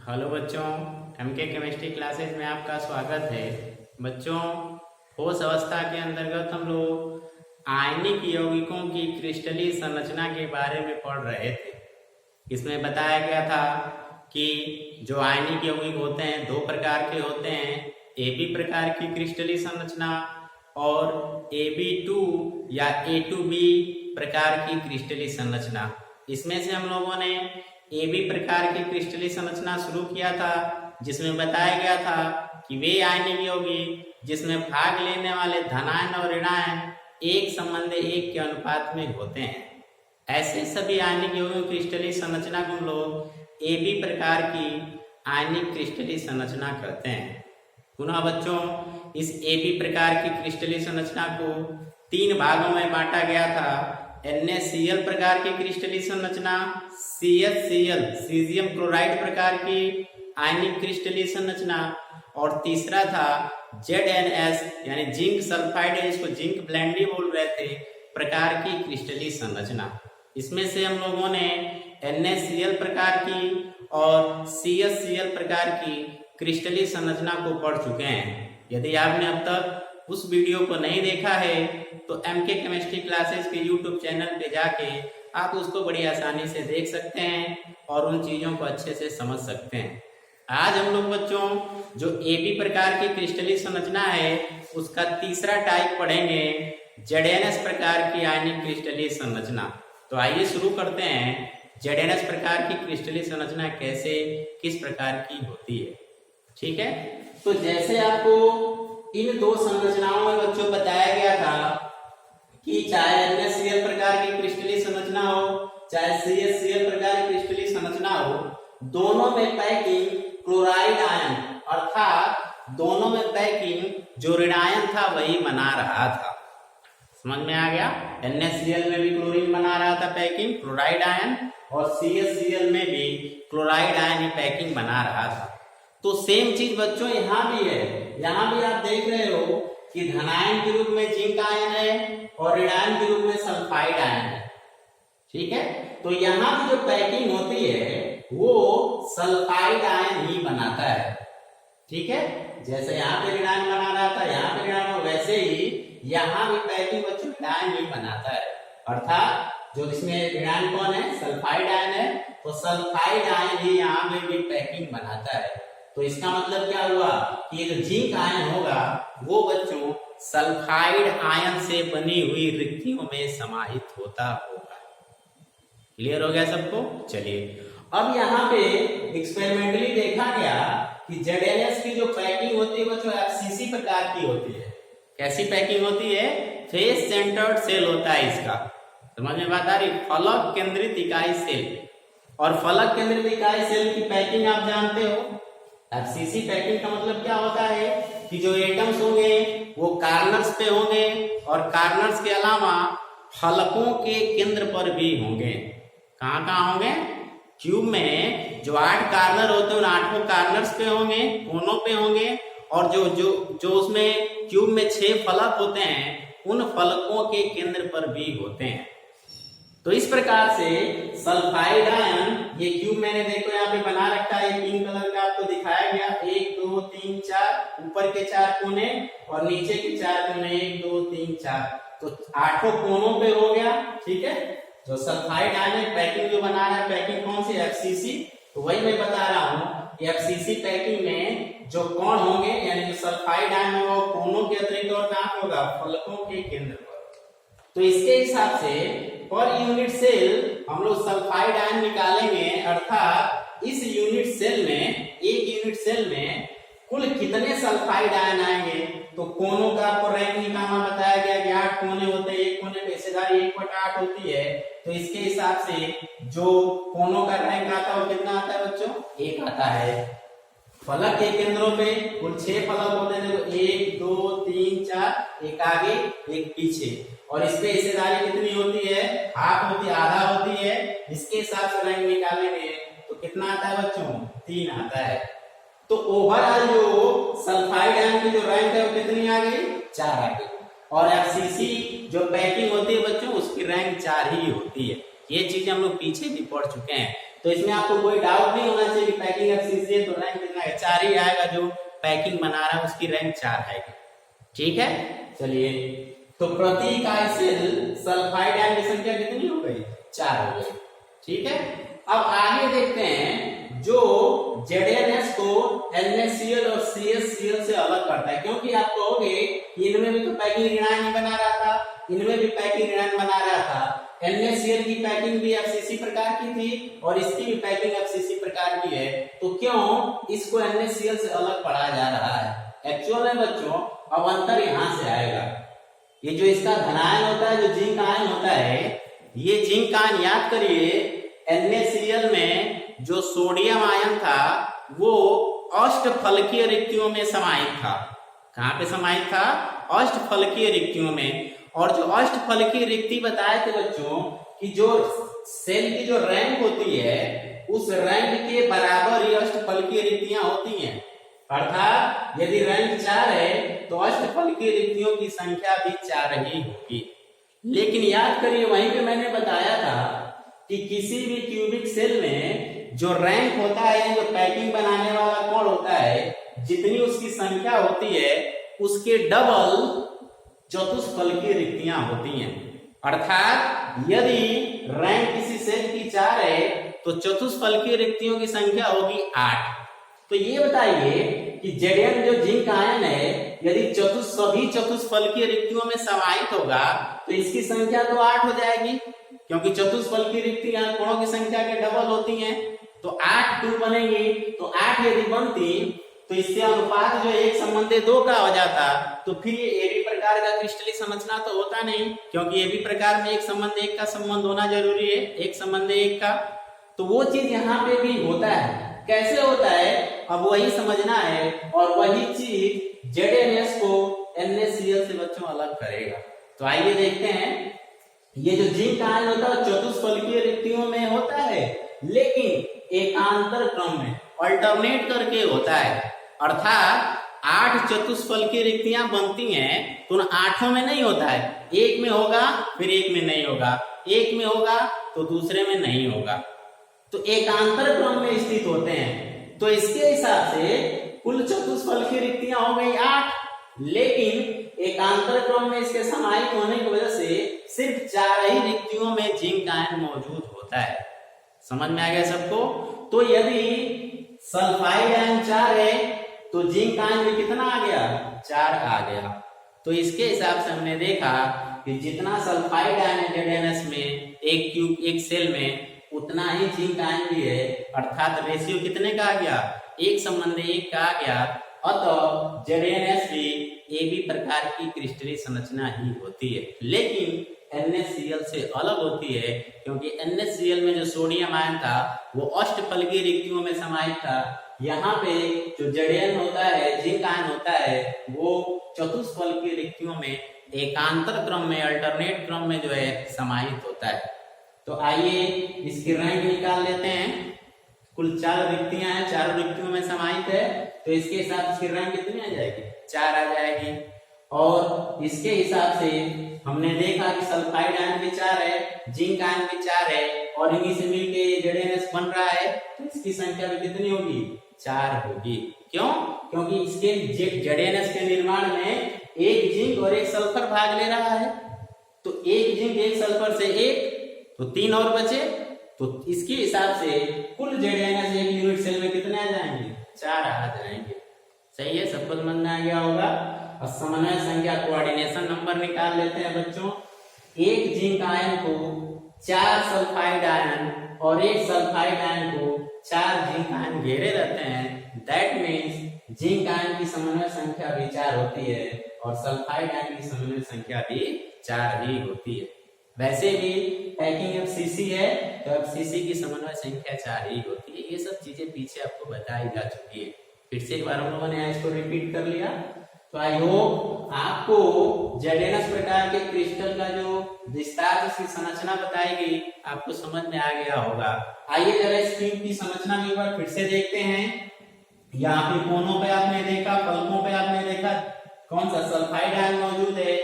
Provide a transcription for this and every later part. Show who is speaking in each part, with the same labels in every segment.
Speaker 1: Hello बच्चों, MK chemistry classes में आपका स्वागत है। बच्चों, ठोस अवस्था के अंतर्गत हम लोग आयनिक यौगिकों की क्रिस्टलीय संरचना के बारे में पढ़ रहे थे। इसमें बताया गया था कि जो आयनिक यौगिक होते हैं दो प्रकार के होते हैं, AB प्रकार की क्रिस्टलीय संरचना और AB2 या A2B प्रकार की क्रिस्टलीय संरचना। इसमें से हम लोगों ने AB प्रकार की क्रिस्टलीय संरचना शुरू किया था, जिसमें बताया गया था कि वे आयनिक यौगिक जिसमें भाग लेने वाले धनायन और ऋणायन एक संबंध एक के अनुपात में होते हैं, ऐसे सभी आयनिक यौगिकों की क्रिस्टलीय संरचना को हम लोग AB प्रकार की आयनिक क्रिस्टलीय संरचना कहते हैं। पुनः बच्चों, इस AB प्रकार की क्रिस्टलीय संरचना को तीन भागों में बांटा गया था। NaCl प्रकार की क्रिस्टलीय संरचना, CHCl सीजियम क्लोराइड प्रकार की आयनिक क्रिस्टलीय संरचना और तीसरा था ZnS यानी जिंक सल्फाइड, इसको जिंक ब्लेंडी बोल रहे थे, प्रकार की क्रिस्टलीय संरचना। इसमें से हम लोगों ने NaCl प्रकार की और CHCl प्रकार की क्रिस्टलीय संरचना को पढ़ चुके हैं। यदि आपने अब तक उस वीडियो को नहीं देखा है तो एमके केमिस्ट्री क्लासेस के यूट्यूब चैनल पे जाके आप उसको बड़ी आसानी से देख सकते हैं और उन चीजों को अच्छे से समझ सकते हैं। आज हम लोग बच्चों जो AB प्रकार की क्रिस्टलीय संरचना है उसका तीसरा टाइप पढ़ेंगे, ZnS प्रकार की आयनिक क्रिस्टलीय संरचना। तो आइए शुरू करते हैं। ZnS प्रकार की क्रिस्टलीय संरचना कैसे किस प्रकार की होती है, ठीक है। तो जैसे आपको इन दो संरचनाओं में बच्चों बताया गया था कि चाहे NaCl प्रकार की क्रिस्टलीय संरचना हो चाहे CHCl प्रकार की क्रिस्टलीय संरचना हो, दोनों में पैकिंग क्लोराइड आयन अर्थात दोनों में पैकिंग जो ऋणायन था वही बना रहा था। समझ में आ गया? NaCl में भी क्लोरीन बना रहा था पैकिंग क्लोराइड आयन और CHCl में भी क्लोराइड आयन ही पैकिंग बना रहा था। तो सेम चीज बच्चों यहाँ भी है। यहाँ भी आप देख रहे हो कि धनायन के रूप में जिंक आयन है और ऋणायन के रूप में सल्फाइड आयन है, ठीक है। तो यहाँ की जो पैकिंग होती है वो सल्फाइड आयन ही बनाता है, ठीक है। जैसे यहाँ पे ऋणायन बना रहा था, यहाँ पे ऋणायन, वैसे ही यहाँ भी पैकिंग बच्चों ऋणायन ही बनाता है। अर्थात जो इसमें ऋणायन कौन है? सल्फाइड आयन है, तो सल्फाइड आयन ही यहाँ पे भी पैकिंग बनाता है। तो इसका मतलब क्या हुआ कि ये जो जिंक आयन होगा वो बच्चों सल्फाइड आयन से बनी हुई रिक्तियों में समाहित होता होगा। क्लियर हो गया सबको? चलिए, अब यहाँ पे एक्सपेरिमेंटली देखा गया कि ZnS की जो पैकिंग होती है बच्चों FCC प्रकार की होती है। कैसी पैकिंग होती है? फेस सेंटर्ड सेल होता है इसका। समझ में बात आ रही? फलक केंद्रित इकाई सेल। और फलक केंद्रित इकाई सेल की पैकिंग आप जानते हो। FCC पैकिंग का मतलब क्या होता है कि जो एटम्स होंगे वो कार्नर्स पे होंगे और कार्नर्स के अलावा फलकों के केंद्र पर भी होंगे। कहाँ कहाँ होंगे? क्यूब में जो 8 कार्नर होते हैं उन 8 कार्नर्स पे होंगे, कोनों पे होंगे, और जो जो जो उसमें क्यूब में 6 फलक होते हैं उन फलकों के केंद्र पर भी होते हैं। तो इस प्रकार से सल्फाइड आयन, ये क्यूब मैंने देखो यहाँ पे बना रखा है, पिंक कलर का आपको दिखाया गया, 1 2 3 4, ऊपर के 4 कोने और नीचे के 4 कोने, 1 2 3 4, तो 8 कोनों पे हो गया, ठीक है। जो सल्फाइड आयन पैकिंग जो बना रहा है, पैकिंग कौन सी? FCC। तो वही मैं बता रहा हूँ कि FCC पैकिंग में जो कोण होंगे यानी जो सल्फाइड आयन होगा वो कोनों के अतिरिक्त और कहाँ होगा? फलकों के केंद्र पर। तो इसके हिसाब से पर यूनिट सेल हम लोग सल्फाइड आयन निकालेंगे, अर्थात इस यूनिट सेल में, एक यूनिट सेल में कुल कितने सल्फाइड आयन आएंगे। तो कोनों का आपको रैंक निकालना बताया गया कि 8 कोने होते हैं, एक कोने पे हिस्सेदारी 1/8 होती है। तो इसके हिसाब से जो कोनों का रैंक आता है वो कितना आता है बच्चों? 1 आता है। फलक के केंद्रों पे कुल 6 फलक होते हैं, देखो 1 2 3 4, एक आगे एक पीछे, और इसपे हिस्सेदारी कितनी होती है? हाफ होती है, आधा होती है। इसके हिसाब से रैंक निकालेंगे तो कितना आता है बच्चों? 3 आता है। तो ओवरऑल जो सल्फाइड आयन की जो रैंक है वो कितनी आ गई? 4 आ गई। और FCC जो पैकिंग होती है बच्चों उसकी रैंक 4 ही होती है। ये चीज हम लोग पीछे भी पढ़ चुके हैं। तो इसमें आपको कोई डाउट नहीं होना चाहिए कि पैकिंग एफसीसी है तो रैंक कितना है, 4 ही आएगा। जो पैकिंग बना रहा है उसकी रैंक 4 आएगी। ठीक है, चलिए तो प्रति इकाई सेल सल्फाइड आयन की संख्या कितनी हो गई? 4 हो गई। ठीक है, अब आगे देखते हैं जो ZnS को NaCl और CaCl से अलग करता है, क्योंकि आप कहोगे इनमें भी तो पैकिंग ऋणायन ही बना रहा था, इनमें भी पैकिंग ऋणायन बना रहा था। NaCl की पैकिंग भी FCC प्रकार की थी और इसकी भी पैकिंग FCC प्रकार की है, तो क्यों इसको NaCl से अलग पढ़ा जा रहा है? एक्चुअल में बच्चों अब अंतर यहां से आएगा। ये जो इसका धनायन होता है, जो जिंक आयन होता है, ये जिंक आयन याद करिए NaCl में जो सोडियम आयन था वो अष्टफलकीय रिक्तियों में समाहित था। कहां पे समाहित था? अष्टफलकीय रिक्तियों में। और जो अष्टफलकीय रिक्ति बताए थे बच्चों कि जो सेल की जो रैंक होती है उस रैंक के बराबर ही अष्टफलकीय रिक्तियां होती हैं। अर्थात यदि रैंक 4 है तो अष्टफलकीय रिक्तियों की संख्या भी 4 ही होगी। लेकिन याद करिए वहीं पे मैंने बताया था कि किसी भी क्यूबिक सेल में जो रैंक होता है, जो पैकिंग बनाने वाला कोण होता है, जितनी उसकी संख्या होती है उसके डबल चतुष्फलकीय रिक्तियां होती हैं। अर्थात यदि रैंक किसी सेल की 4 है तो चतुष्फलकीय रिक्तियों की संख्या होगी 8। तो ये बताइए कि Zn जो जिंक आयन है यदि सभी चतुष्फलकीय रिक्तियों में समाहित होगा तो इसकी संख्या तो 8 हो जाएगी, क्योंकि चतुष्फलकीय रिक्तियां कोणों की संख्या के डबल होती हैं। तो 8 2 बनेगी, तो 8 यदि बनती तो इससे अनुपात जो 1:2 का हो जाता, तो फिर ये एबी प्रकार का क्रिस्टलीय संरचना तो होता नहीं, क्योंकि एबी प्रकार में 1:1 का संबंध होना जरूरी है, 1:1 का। तो वो चीज यहाँ पे भी होता है। कैसे होता है अब वही समझना है, और वही चीज ZnS को NaCl से बच्चों अलग करेगा। तो आइए देखते हैं। ये जो जिंक आयन होता है चतुष्फलकीय रिक्तियों में होता है, लेकिन एकांतर क्रम में अल्टरनेट करके होता है। अर्थात 8 चतुष्फलकीय रिक्तियां बनती हैं तो उन 8 में नहीं होता है, एक में होगा फिर एक में नहीं होगा, एक में होगा तो दूसरे में नहीं होगा, तो एकांतर क्रम में स्थित होते हैं। तो इसके हिसाब से कुल चतुष्फलकीय रिक्तियां हो गई 8, लेकिन एकांतर क्रम में इसके समाहित होने की वजह से सिर्फ 4 ही रिक्तियों में जिंक आयन मौजूद होता है। समझ में आ गया सबको? तो यदि सल्फाइड आयन 4 है तो जिंक आयन में कितना आ गया? 4 आ गया। तो इसके हिसाब से हमने देखा कि जितना सल्फाइड आयन है ZnS में एक सेल में उतना ही जिंक आयन भी है, अर्थात रेशियो कितने का आ गया? 1:1 का आ गया। अतः ZnS भी AB प्रकार की क्रिस्टलीय संरचना ही होती है, लेकिन NaCl से अलग होती है, क्योंकि NaCl में जो सोडियम आयन था वो अष्टफलकीय रिक्तियों में समाहित था। यहाँ पे जो Zn होता है, जिंक आयन होता है, वो चतुष्फलकीय रिक्तियों में एकांतर क्रम में अल्टरनेट क्रम में जो है समाहित होता है। तो आइए इसकी रैंक निकाल लेते हैं। कुल 4 रिक्तियां हैं, 4 रिक्तियों में समाहित है, तो इसके हिसाब से इसकी रैंक कितनी आ जाएगी? 4 आ जाएगी। और इसके हिसाब से हमने देखा कि सल्फाइड आयन भी 4 है, जिंक आयन भी 4 है, और इन्हीं से मिलके ZnS बन रहा है, तो इसकी संख्या भी कितनी होगी? 4 होगी। क्यों? क्योंकि इसके ZnS के निर्माण में एक जिंक और एक सल्फर भाग ले रहा है, तो एक जिंक एक सल्फर से 1, तो 3 और बचे, तो इसके हिसाब से कुल ZnS एक यूनिट सेल में कितने आ जाएंगे? 4 आ जाएंगे। सही है, सबको समझ में आ गया होगा। और समन्वय संख्या कोऑर्डिनेशन नंबर निकाल लेते हैं बच्चों। एक जिंक आयन को 4 सल्फाइड आयन और एक सल्फाइड आयन को 4 जिंक आयन घेरे रहते हैं। दैट मीन्स जिंक आयन की समन्वय संख्या भी 4 होती है और सल्फाइड आयन की समन्वय संख्या भी 4 ही होती है। वैसे भी पैकिंग FCC है तो FCC की समन्वय संख्या 4 ही होती है। ये सब चीजें पीछे आपको बताई जा चुकी है, फिर से एक बार हम लोगों ने इसको रिपीट कर लिया। तो आई होप आपको ZnS प्रकार के क्रिस्टल का जो विस्तार से संरचना बताई गई आपको समझ में आ गया होगा। आइए जरा इस ट्यूब की संरचना में एक बार फिर से देखते हैं। यहाँ पे कोनों पे आपने देखा, पलकों पे आपने देखा कौन सा? सल्फाइड आयन मौजूद है,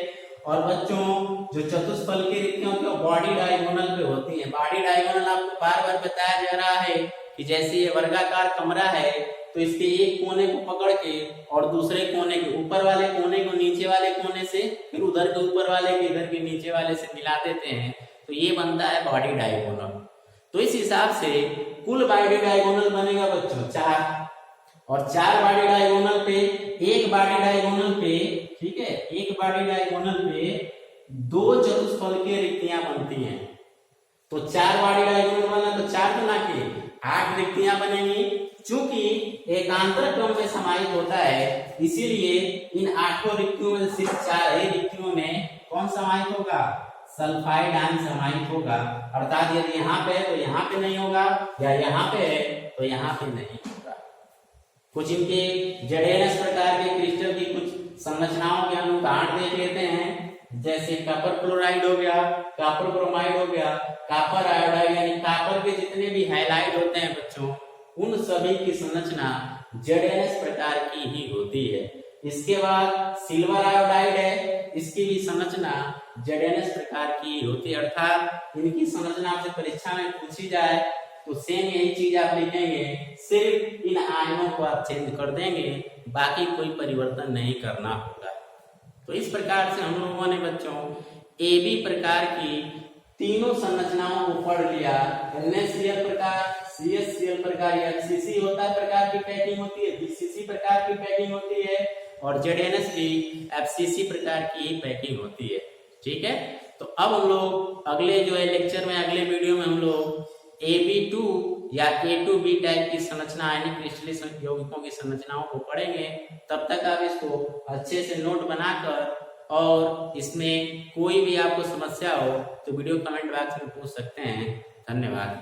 Speaker 1: और बच्चों जो चतुष्फलकीय रिक्तियां होती है बॉडी डायगोनल पे होती है। बॉडी डायगोनल आपको बार बार बताया जा रहा है कि जैसे ये वर्गाकार कमरा है तो इसके एक कोने को पकड़ के और दूसरे कोने के ऊपर वाले कोने को नीचे वाले कोने से, फिर उधर के ऊपर वाले के इधर के नीचे वाले से मिला देते हैं, तो ये बनता है बॉडी डायगोनल। तो इस हिसाब से कुल बॉडी डायगोनल बनेगा बच्चों 4, और 4 बॉडी डायगोनल पे एक बॉडी डायगोनल पे, ठीक है, एक बॉडी डायगोनल पे 2 चतुष्फलकीय रिक्तियां बनती हैं। तो 4 बॉडी डायगोनल बना तो 4 गुना के 8 रिक्तियां बनेंगी। चूंकि एकांतर क्रम में समाहित होता है इसीलिए इन 8 रिक्तियों में सिर्फ 4 ही रिक्तियों में कौन समाहित होगा, सल्फाइड आयन समाहित होगा। अर्थात यदि यहाँ पे है तो यहाँ पे नहीं होगा, या यहाँ पे है तो यहाँ पे नहीं होगा। कुछ इनके जड़ेनस प्रकार के क्रिस्टल की कुछ संरचनाओं के हम उदाहरण देख लेते हैं। जैसे कॉपर क्लोराइड हो गया, कॉपर ब्रोमाइड हो गया, कॉपर आयोडाइड, यानी कॉपर के जितने भी हैलाइड होते हैं बच्चों, उन सभी की संरचना जड़ेनस प्रकार की ही होती है। इसके बाद सिल्वर आयोडाइड है, इसकी भी संरचना जड़ेनस प्रकार की होती है। अर्थात इनकी संरचना आपसे परीक्षा में पूछी जाए तो सेम यही चीज आप लिखेंगे, सिर्फ इन आयनों को आप चेंज कर देंगे, बाकी कोई परिवर्तन नहीं करना होगा। तो इस प्रकार से हम लोगों ने बच्चों AB प्रकार की तीनों संरचनाओं को पढ़ लिया। NaCl प्रकार, CHCl प्रकार, FCC होता है प्रकार की पैकिंग होती है, BCC प्रकार की पैकिंग होती है, और ZNS की FCC प्रकार की पैकिंग होती है। ठीक है, तो अब हम लोग अगले जो है लेक्चर में, अगले वीडियो में हम लोग AB2 या A2B टाइप की संरचना, आयनिक क्रिस्टलीय यौगिकों की संरचनाओं को पढ़ेंगे। तब तक आप इसको अच्छे से नोट बनाकर, और इसमें कोई भी आपको समस्या हो तो वीडियो कमेंट बॉक्स में पूछ सकते हैं। धन्यवाद।